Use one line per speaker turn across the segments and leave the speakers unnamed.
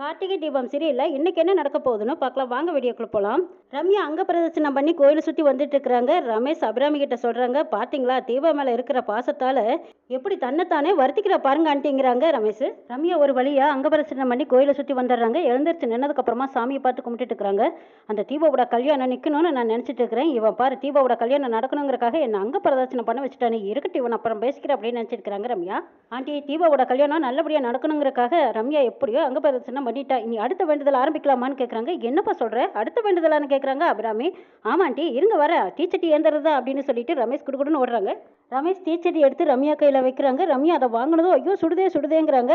கார்த்திகை தீபம் சரியில்லை. இன்னைக்கு என்ன நடக்க போகுதுன்னு பார்க்கலாம். வாங்க வீடியோக்குள்ள போகலாம். ரம்யா அங்க பிரதட்சணம் பண்ணி கோயிலை சுற்றி வந்துட்டு இருக்கிறாங்க. ரமேஷ் அபிராமி கிட்ட சொல்றாங்க, பாத்தீங்களா தீபா மேல இருக்கிற பாசத்தால எப்படி தன்னைத்தானே வருத்திக்கிற பாருங்க ஆண்டிங்கிறாங்க ரமேஷ். ரம்யா ஒரு வழியா அங்க பிரதட்சணம் பண்ணி கோயிலை சுற்றி வந்துடுறாங்க. எழுந்திரிச்சு நின்னதுக்கு அப்புறமா சாமியை பார்த்து கும்பிட்டுட்டு இருக்கிறாங்க. அந்த தீபாவோட கல்யாணம் நிற்கணும்னு நான் நினைச்சிட்டு இருக்கிறேன். இவன் பாரு தீபாவோட கல்யாணம் நடக்கணுங்கிறக்காக என்ன அங்க பிரதட்சணம் பண்ண வச்சுட்டானே, இருக்கட்டும் இவன் அப்புறம் பேசிக்கிறேன் அப்படின்னு நினைச்சிருக்கிறாங்க ரம்யா. ஆண்டி தீபாவோட கல்யாணம் நல்லபடியா நடக்கணுங்கிறக்காக ரம்யா எப்படியோ அங்க பிரதட்சணம் பண்ணிட்டா. இனி அடுத்த வேண்டுதல் ஆரம்பிக்கலாமான்னு கேட்குறாங்க. என்னப்பா சொல்ற, அடுத்த வேண்டுதலான்னு கேட்குறாங்க அபிராமி. ஆமாண்டி இருங்க வர, டீச்சட்டி ஏந்துறதா அப்படின்னு சொல்லிட்டு ரமேஷ் குடுக்குடுன்னு ஓடுறாங்க. ரமேஷ் டீச்சட்டி எடுத்து ரம்யா கையில் வைக்கிறாங்க. ரம்யா அதை வாங்கினதும் ஐயோ சுடுதே சுடுதேங்கிறாங்க.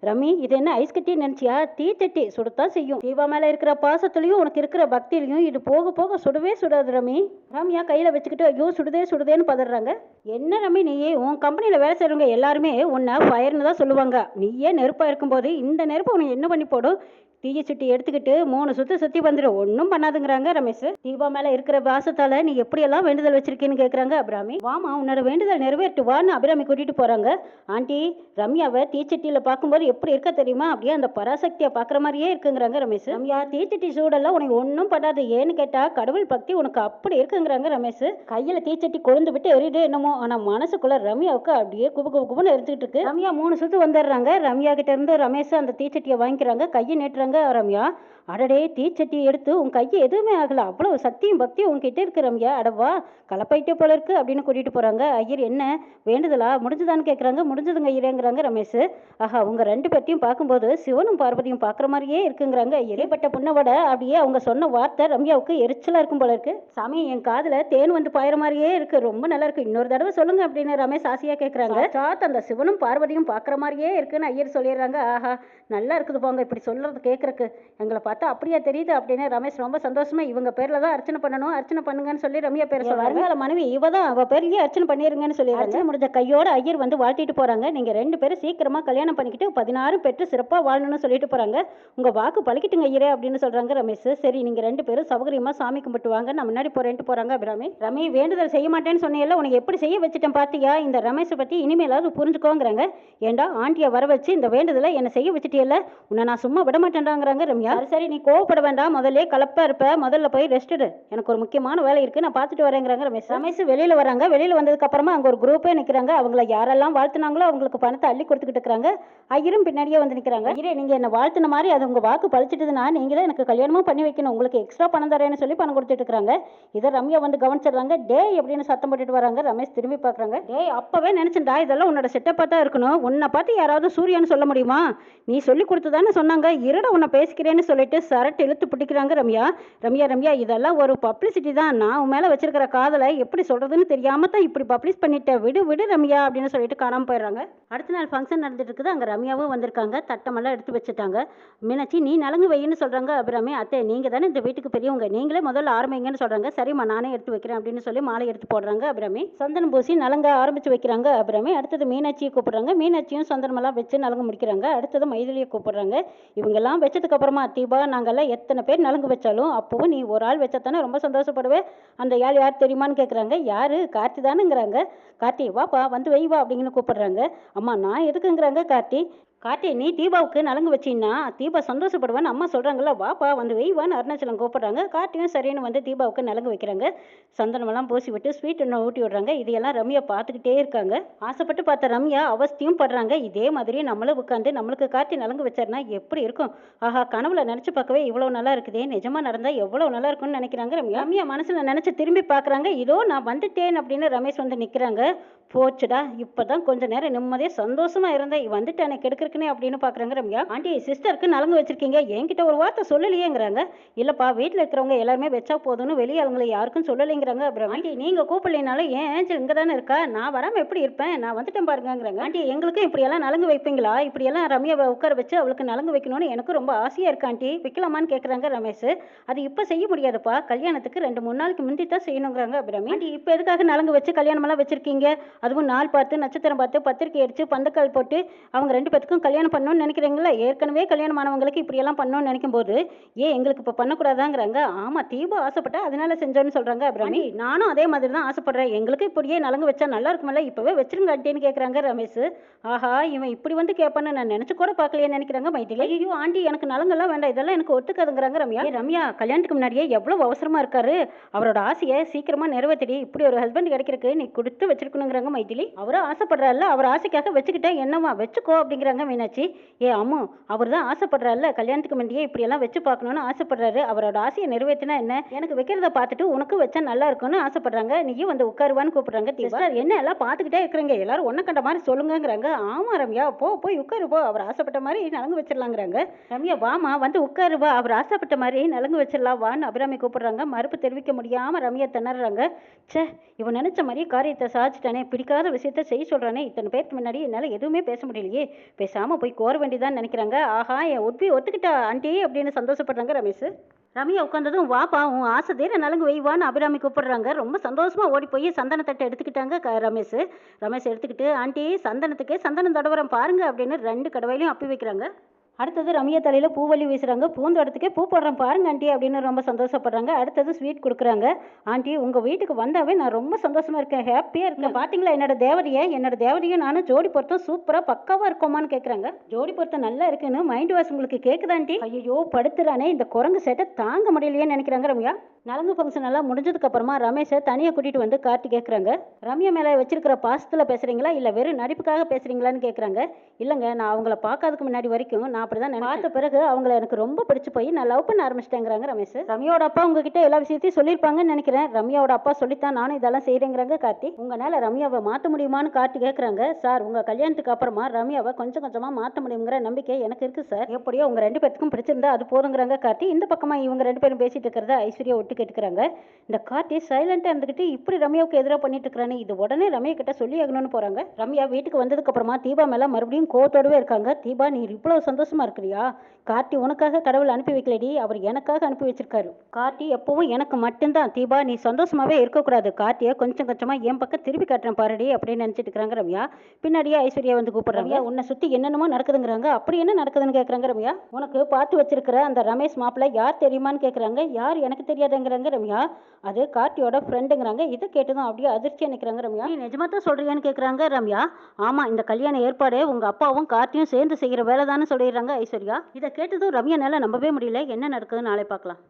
ரமி இது என்ன ஐஸ் கட்டின்னு நினச்சியா? டீச்சட்டி சுடத்தான் செய்யும். தீபா மேலே இருக்கிற பாசத்துலையும் உனக்கு இருக்கிற பக்தியிலையும் இது போக போக சுடவே சுடாது ரமி. ரம்யா கையில் வச்சுக்கிட்டு ஐயோ சுடுதே சுடுதேன்னு பதறாங்க. என்ன ரமி நீயே உன் கம்பெனியில் வேலை செய்கிறவங்க எல்லாருமே உன்னை ஃபயர்னு தான் சொல்லுவாங்க. நீயே நெருப்பாக இருக்கும்போது இந்த நெருப்பு உனக்கு என்ன பண்ணி போடும்? தீய சுட்டி எடுத்துக்கிட்டு 3 சுற்றி வந்துடும், ஒன்றும் பண்ணாதுங்கிறாங்க ரமேஷ். தீபா மேலே இருக்கிற பாசத்தால் நீ எப்படியெல்லாம் வேண்டுதல் வச்சிருக்கேன்னு கேட்குறாங்க அபிராமி. வாமா உன்னோட வேண்டுதல் நிறைவேற்று வான்னு அபிராமி கூட்டிகிட்டு போகிறாங்க. ஆண்டி ரம்யாவை தீச்சட்டியில் பார்க்கும்போது எப்படி இருக்க தெரியுமா, அப்படியே அந்த பராசக்தியை பார்க்குற மாதிரியே இருக்குங்கிறாங்க ரமேஷ். ரம்யா தீச்சட்டி சூடெல்லாம் உனக்கு ஒன்றும் பண்ணாது, ஏன்னு கேட்டால் கடவுள் பக்தி உனக்கு அப்படி இருக்குங்கிறாங்க ரமேஷ். கையில் தீச்சட்டி கொழுந்து விட்டு எரியுது என்னமோ, ஆனால் மனசுக்குள்ள ரம்யாவுக்கு அப்படியே குபுன்னு எரிஞ்சுக்கிட்டு இருக்கு. ரம்யா 3 சுற்று வந்துடுறாங்க. ரம்யா கிட்ட இருந்து ரமேஷ் அந்த தீச்சட்டியை வாங்கிக்கிறாங்க. கையை நேட்டுறாங்க. ரம்யா அடடே தீச்சட்டியை எடுத்து உன் கையை எதுவுமே ஆகல, அவ்வளவு சக்தியும் பக்தியும் உங்ககிட்ட இருக்கு ரம்யா, அடவா கலப்பாயிட்டே போல இருக்கு அப்படின்னு கூட்டிட்டு போறாங்க. ஐயர் என்ன வேண்டுதலா முடிஞ்சுதான்னு கேட்குறாங்க. முடிஞ்சதுங்க ஐயரேங்கிறாங்க ரமேஷ். ஆஹா உங்க 2 பேர்த்தையும் பார்க்கும்போது சிவனும் பார்வதியும் பார்க்குற மாதிரியே இருக்குங்கிறாங்க. எரிப்பட்ட புண்ணவோட அப்படியே அவங்க சொன்ன வார்த்தை ரம்யாவுக்கு எரிச்சலா இருக்கும் போல இருக்கு. சாமி என் காதுல தேன் வந்து பாயிற மாதிரியே இருக்கு, ரொம்ப நல்லா இருக்கு, இன்னொரு தடவை சொல்லுங்க அப்படின்னு ரமேஷ் ஆசையா கேட்குறாங்க. சாத் அந்த சிவனும் பார்வதியும் பார்க்குற மாதிரியே இருக்குன்னு ஐயர் சொல்லிடுறாங்க. ஆஹா நல்லா இருக்குது போங்க, இப்படி சொல்றது கேட்கறக்கு எங்களை பார்த்தா அப்படியா தெரியுது அப்படின்னு ரமேஷ் ரொம்ப சந்தோஷமா இவங்க பேர்ல தான் அர்ச்சனை பண்ணணும், அர்ச்சனை பண்ணுங்கன்னு சொல்லி ரம்யா பேர் சொல்றாங்க. வருங்கால மனைவி இவ தான், அவ பேர்லயே அர்ச்சனை பண்ணிருங்கன்னு சொல்லி அர்ச்சனை முடிஞ்ச கையோட ஐயர் வந்து வாழ்த்திட்டு போறாங்க. நீங்க 2 பேரும் சீக்கிரமா கல்யாணம் பண்ணிக்கிட்டு 16 பெற்று சிறப்பா வாழணும்னு சொல்லிட்டு போறாங்க. உங்க வாக்கு பழிக்கிட்டுங்க ஐயரே அப்படின்னு சொல்றாங்க ரமேஷ். சரி நீங்க 2 பேரும் சௌகரியமா சாமி கும்பிட்டு வாங்க, நான் முன்னாடி போறேன்ட்டு போறாங்க அபிராமி. ரமி வேண்டுதல் செய்ய மாட்டேன்னு சொன்னேன்ல, உனக்கு எப்படி செய்ய வச்சுட்டேன் பாத்தியா, இந்த ரமேஷை பத்தி இனிமேலாவது புரிஞ்சுக்கோங்கிறாங்க. ஏண்டா ஆண்டியை வர வச்சு இந்த வேண்டுதலை என்ன செய்ய வச்சுட்டியல்ல, உன்னை நான் சும்மா விட மாட்டேன்டாங்கிறாங்க ரம்யா. சரி நீ கோவப்பட வேண்டாம், முதல்ல கலப்பா இருப்ப, முதல்ல போய் ரெஸ்ட் எடு, எனக்கு ஒரு முக்கியமான வேலை இருக்கு, நான் பார்த்துட்டு வரேங்கிறாங்க ரமேஷ். ரமேஷ் வெளியில வராங்க. வெளியில வந்ததுக்கு அப்புறமா அங்க ஒரு குரூப்பே நிக்கிறாங்க. அவங்கள யாரெல்லாம் வாழ்த்துனாங்களோ அவங்களுக்கு பணத்தை அள்ளி கொடுத்துக்கிட்டு இருக்காங்க. ஐயரும் பின்னாடியே வந்து நிக்கிறாங்க. ஐயரே நீங்க என்ன வாழ்த்துன மாதிரி அது உங்க வாக்கு பழிச்சிட்டதுன்னா நீங்களே எனக்கு கல்யாணமும் பண்ணி வைக்கணும், உங்களுக்கு எக்ஸ்ட்ரா பணம் தரேன்னு சொல்லி பணம் கொடுத்துட்டு இருக்காங்க. இதை ரம்யா வந்து கவனிச்சிடுறாங்க. டே அப்படின்னு சத்தம் போட்டுட்டு வராங்க. ரமேஷ் திரும்பி பார்க்குறாங்க. டே அப்பவே நினைச்சுட்டா இதெல்லாம் உன்னோட செட்டப்பா தான் இருக்கணும், உன்னை பார்த்து யாராவது சூர்யான்னு சொல்ல முடியுமா, நீ சொல்லி கொடுத்துதானே சொன்னாங்க, இருட உன்னை பேசிக்கிறேன்னு சொல்லிட்டு சரட்டு இழுத்து பிடிக்கிறாங்க ரம்யா. ரம்யா இதெல்லாம் ஒரு பப்ளிசிட்டி தான், நான் உன் மேலே வச்சிருக்கிற காதலை எப்படி சொல்றதுன்னு தெரியாம தான் இப்படி பப்ளிஷ் பண்ணிட்டேன், விடு விடு ரம்யா அப்படின்னு சொல்லிட்டு காணாமல் போயிடுறாங்க. அடுத்த நாள் ஃபங்க்ஷன் நடந்துட்டு இருக்குது. அங்கே ரம்யாவும் வந்திருக்காங்க. தட்டமெல்லாம் எடுத்து வச்சுட்டாங்க. மீனாட்சி நீ நலங்கு வைன்னு சொல்றாங்க அபிராமி. அத்தை நீங்க தானே இந்த வீட்டுக்கு பெரியவங்க, நீங்களே முதல்ல ஆரம்பிங்கன்னு சொல்றாங்க. சரிம்மா நானே எடுத்து வைக்கிறேன் அப்படின்னு சொல்லி மாலை எடுத்து போடுறாங்க அபிராமி. சந்தனம் பூசி நலங்க ஆரம்பிச்சு வைக்கிறாங்க அபிராமி. அடுத்தது மீனாட்சியை கூப்பிடுறாங்க. மீனாட்சியும் சந்தனமெல்லாம் வச்சு நலங்கு முடிக்கிறாங்க. அடுத்தது மைதிலியை கூப்பிடுறாங்க. இவங்கெல்லாம் வச்சதுக்கு அப்புறமா தீபா நாங்கெல்லாம் எத்தனை பேர் நலங்கு வச்சாலும் அப்பவும் நீ ஒரு ஆள் வச்சாத்தானே ரொம்ப சந்தோஷப்படுவேன், அந்த யார் தெரியுமான்னு கேட்குறாங்க. யாரு கார்த்தி தானுங்கிறாங்க. கார்த்தி வாப்பா வந்து வைவா அப்படின்னு கூப்பிடுறாங்க. அம்மா நான் எதுக்குங்கிறாங்க கார்த்தி. கார்த்தி நீ தீபாவுக்கு நலங்கு வச்சின்னா தீபா சந்தோஷப்படுவேன்னு அம்மா சொல்கிறாங்கல்ல, வாப்பா வந்து வெய்வான்னு அருணாச்சலம் கூப்பிட்றாங்க. கார்த்தியும் சரின்னு வந்து தீபாவுக்கு நலங்கு வைக்கிறாங்க. சந்தனமெல்லாம் பூசி விட்டு ஸ்வீட் ஒன்று ஊட்டி விடுறாங்க. இதையெல்லாம் ரம்யா பார்த்துக்கிட்டே இருக்காங்க. ஆசைப்பட்டு பார்த்த ரம்யா அவஸ்தியும் படுறாங்க. இதே மாதிரி நம்மளும் உட்காந்து நம்மளுக்கு கார்த்தி நலங்கு வச்சாருன்னா எப்படி இருக்கும், ஆஹா கனவுல நினச்சி பார்க்கவே இவ்வளோ நல்லா இருக்குதே, நிஜமாக நடந்தால் எவ்வளோ நல்லா இருக்கும்னு நினைக்கிறாங்க ரம்யா. ரம்யா மனசில் நினச்சி திரும்பி பார்க்குறாங்க. இதோ நான் வந்துட்டேன் அப்படின்னு ரமேஷ் வந்து நிற்கிறாங்க. போச்சுடா இப்போதான் கொஞ்ச நேரம் நிம்மதியாக சந்தோஷமாக இருந்தேன், வந்துட்டானே கெடுக்கிறக்குனே அப்படின்னு பார்க்குறாங்க ரம்யா. ஆண்டி சிஸ்டருக்கு நலங்கு வச்சிருக்கீங்க, என்கிட்ட ஒரு வார்த்தை சொல்லலையேங்கிறாங்க. இல்லைப்பா வீட்டில் இருக்கிறவங்க எல்லாருமே வச்சா போதும்னு வெளியே அவங்களை யாருக்கும் சொல்லலைங்கிறாங்க. அப்புறம் ஆண்டி நீங்கள் கூப்பிடலைனாலும் ஏன் ஏஞ்சல் இங்கே தானே இருக்கா, நான் வராமல் எப்படி இருப்பேன், நான் வந்துட்டேன் பாருங்கிறாங்க. ஆண்டி எங்களுக்கும் இப்படியெல்லாம் நலங்கு வைப்பீங்களா, இப்படியெல்லாம் ரம்யாவை உட்கார வச்சு அவளுக்கு நலங்கு வைக்கணும்னு எனக்கு ரொம்ப ஆசையாக இருக்கு ஆண்டி, வைக்கலாமான்னு கேட்குறாங்க ரமேஷ். அது இப்போ செய்ய முடியாதுப்பா, கல்யாணத்துக்கு 2-3 நாளைக்கு முந்தி தான் செய்யணுங்கிறாங்க. அப்புறம் ஆண்டி இப்போ எதுக்காக நலங்கு வச்சு கல்யாணமெல்லாம் வச்சிருக்கீங்க, அதுவும் நாள் பார்த்து நட்சத்திரம் பார்த்து பத்திரிக்கை அடித்து பந்தக்கால் போட்டு அவங்க 2 பேத்துக்கும் புதுசாகவும் கல்யாணம் பண்ணணும்னு நினைக்கிறீங்களா? ஏற்கனவே கல்யாணம் ஆனவங்களுக்கு இப்படியெல்லாம் பண்ணணும்னு நினைக்கும் போது ஏன் எங்களுக்கு இப்போ பண்ணக்கூடாதாங்கிறாங்க. ஆமாம், தீபா ஆசைப்பட்டா அதனால செஞ்சோன்னு சொல்கிறாங்க அபிராமி. நானும் அதே மாதிரி தான் ஆசைப்படுறேன். எங்களுக்கு இப்படியே நலங்கு வச்சா நல்லா இருக்குமில்ல, இப்போவே வச்சிருங்க ஆண்டின்னு கேட்குறாங்க ரமேஷ். ஆஹா, இவன் இப்படி வந்து கேட்பான்னு நான் நினச்சி கூட பார்க்கலையே நினைக்கிறாங்க மைதிலி. ஐயோ ஆண்டி, எனக்கு நலங்கெல்லாம் வேண்டாம், இதெல்லாம் எனக்கு ஒத்துக்காதுங்கிறாங்க ரம்யா. ரம்யா, கல்யாணத்துக்கு முன்னாடியே எவ்வளோ அவசரமாக இருக்காரு. அவரோட ஆசையை சீக்கிரமாக நிறைவேற்றி இப்படி ஒரு ஹஸ்பண்ட் கிடைக்கிறதுக்கு நீ கொடுத்து வச்சிருக்கணுங்கிறாங்க மைதிலி. அவரும் ஆசைப்படுறாருல, அவர் ஆசைக்காக வச்சுக்கிட்டேன் என்னவா வச்சுக்கோ அப்படிங்கிறாங்க மீனாட்சி. ஏ அம்மு, அவர் தான் ஆசைப்படுறாருல, கல்யாணத்துக்கு முன்னாடியே இப்படியெல்லாம் வச்சு பார்க்கணும்னு ஆசைப்படுறாரு. அவரோட ஆசையை நிறைவேற்றினா என்ன, எனக்கு வைக்கிறத பார்த்துட்டு உனக்கு வச்சா நல்லா இருக்கும்னு ஆசைப்படுறாங்க. நீயும் வந்து உட்காருவான்னு கூப்பிடுறாங்க. சிஸ்டர், என்ன எல்லாம் பார்த்துக்கிட்டே இருக்கிறீங்க, எல்லாரும் ஒன்றை கண்ட மாதிரி சொல்லுங்கிறாங்க. ஆமா ரம்யா, போய் உட்காரு போ, அவர் ஆசைப்பட்ட மாதிரி நலங்கு வச்சிடலாங்கிறாங்க. ரம்யா, வாமா வந்து உட்காரு வா, அவர் ஆசைப்பட்ட மாதிரி நலங்கு வச்சிடலாம் வான்னு அபிராமி கூப்பிடுறாங்க. மறுப்பு தெரிவிக்க முடியாம ரம்யா திணறாங்க. ச்சே, இவன் நினைச்ச மாதிரி காரியத்தை சாதிச்சிட்டானே, பிடிக்காத விஷயத்த செய்ய சொல்றானே, இத்தனை பேருக்கு முன்னாடி என்னால் எதுவுமே பேச முடியலையே, பேசாம போய் கோர வேண்டியதான் நினைக்கிறாங்க. ஆஹா, என் ஒத்துக்கிட்டா ஆண்டி அப்படின்னு சந்தோஷப்படுறாங்க ரமேஷ். ரம்யா உட்காந்ததும் வாப்பா, உன் ஆசை தீர நலங்கு வைவான்னு அபிராமி கூப்பிடுறாங்க. ரொம்ப சந்தோஷமா ஓடி போய் சந்தன தட்டை எடுத்துக்கிட்டாங்க ரமேஷ் எடுத்துக்கிட்டு, ஆண்டி சந்தனத்துக்கே சந்தனம் தடவுறேன் பாருங்க அப்படின்னு 2 கடவையிலையும் அப்பி வைக்கிறாங்க. அடுத்தது ரம்யா தலையில பூவல்லி வீசுறாங்க. பூந்தோட்டத்துக்கே பூ போடுறேன் பாருங்க ஆண்டி அப்படின்னு ரொம்ப சந்தோஷப்படுறாங்க. அடுத்தது ஸ்வீட் கொடுக்குறாங்க. ஆண்டி, உங்க வீட்டுக்கு வந்தாவே நான் ரொம்ப சந்தோஷமா இருக்கேன், ஹாப்பியா இருக்கேன். பாத்தீங்களா என்னோட தேவதையும் நானும் ஜோடி பொருத்தம் சூப்பரா பக்காவா இருக்கோமான்னு கேட்குறாங்க. ஜோடி பொருத்தம் நல்லா இருக்குன்னு மைண்ட் வாஷ் உங்களுக்கு கேட்குதா ஆண்டி? ஐயோ படுத்துறானே, இந்த குரங்கு சேட்டை தாங்க முடியலையேன்னு நினைக்கிறாங்க ரம்யா. நலங்கு ஃபங்க்ஷன் எல்லாம் முடிஞ்சதுக்கு அப்புறமா ரமேஷை தனியாக கூட்டிட்டு வந்து கார்த்தி கேட்குறாங்க. ரம்யா மேலே வச்சிருக்கிற பாசத்தில் பேசுறீங்களா இல்லை வெறும் நடிப்புக்காக பேசுறீங்களான்னு கேட்குறாங்க. இல்லைங்க, நான் அவங்கள பார்க்காததுக்கு முன்னாடி வரைக்கும் நான் அப்படி தான் பார்த்த பிறகு அவங்கள எனக்கு ரொம்ப பிடிச்சி போய் நான் லவ் பண்ண ஆரம்பிச்சிட்டேங்கிறாங்க ரமேஷ். ரம்யாவோட அப்பா உங்ககிட்ட எல்லா விஷயத்தையும் சொல்லியிருப்பாங்கன்னு நினைக்கிறேன். ரம்யாவோட அப்பா சொல்லித்தான் நானும் இதெல்லாம் செய்கிறேங்கிறாங்க கார்த்தி. உங்களால் ரம்யாவை மாற்ற முடியுமான்னு கார்த்தி கேட்குறாங்க. சார், உங்கள் கல்யாணத்துக்கு அப்புறமா ரம்யாவை கொஞ்சம் கொஞ்சமாக மாற்ற முடியுங்கிற நம்பிக்கை எனக்கு இருக்குது சார். எப்படியோ உங்கள் 2 பேருக்கும் பிடிச்சிருந்தா அது போதுங்கிறாங்க கார்த்தி. இந்த பக்கமாக இவங்க 2 பேரும் பேசிட்டு இருக்கிறத ஐஸ்வர்யா ஒட்டு கேட்டுக்கிறாங்க. இந்த கார்த்தி சைலண்டாக இருந்துக்கிட்டு இப்படி ரம்யாவுக்கு எதிராக பண்ணிட்டு இருக்கிறானே, இது உடனே ரம்யா கிட்ட சொல்லி ஆகணும்னு போகிறாங்க. ரம்யா வீட்டுக்கு வந்ததுக்கு அப்புறமா தீபா மேலே மறுபடியும் கோவத்தோடவே இருக்காங்க. தீபா, நீ இவ்வளவு சந்தோஷமா இருக்கிறியா? கார்த்தி உனக்காக கடவுள் அனுப்பி வைக்கலடி, அவர் எனக்காக அனுப்பி வச்சிருக்காரு. கார்த்தி எப்பவும் எனக்கு மட்டும்தான். தீபா, நீ சந்தோஷமாவே இருக்கக்கூடாது. கார்த்தியை கொஞ்சம் கொஞ்சமாக என் பக்கம் திருப்பி காட்டுறேன் பாருடி அப்படின்னு நினச்சிட்டு இருக்கிறாங்க ரம்யா. பின்னாடியே ஐஸ்வர்யா வந்து கூப்பிடுறாங்க. உன்னை சுற்றி என்னென்னமோ நடக்குதுங்கிறாங்க. அப்படி என்ன நடக்குதுன்னு கேட்குறாங்க ரம்யா. உனக்கு பார்த்து வச்சிருக்கிற அந்த ரமேஷ் மாப்பிள்ளை யார் தெரியுமான்னு கேட்குறாங்க. யார் எனக்கு தெரியாதுங்கிறாங்க ரம்யா. அது கார்த்தியோட ஃப்ரெண்டுங்கிறாங்க. இதை கேட்டதும் அப்படியே அதிர்ச்சியாக நிற்கிறாங்க ரம்யா. நீ நிஜமா தான் சொல்றியான்னு கேட்குறாங்க ரம்யா. ஆமாம், இந்த கல்யாண ஏற்பாடு உங்கள் அப்பாவும் கார்த்தியும் சேர்ந்து செய்கிற வேலை தானே சொல்லிடுறாங்க ஐஸ்வர்யா. இதை கேட்டதும் ரம்யானால நம்பவே முடியல. என்ன நடக்குதுன்னு நாளை பார்க்கலாம்.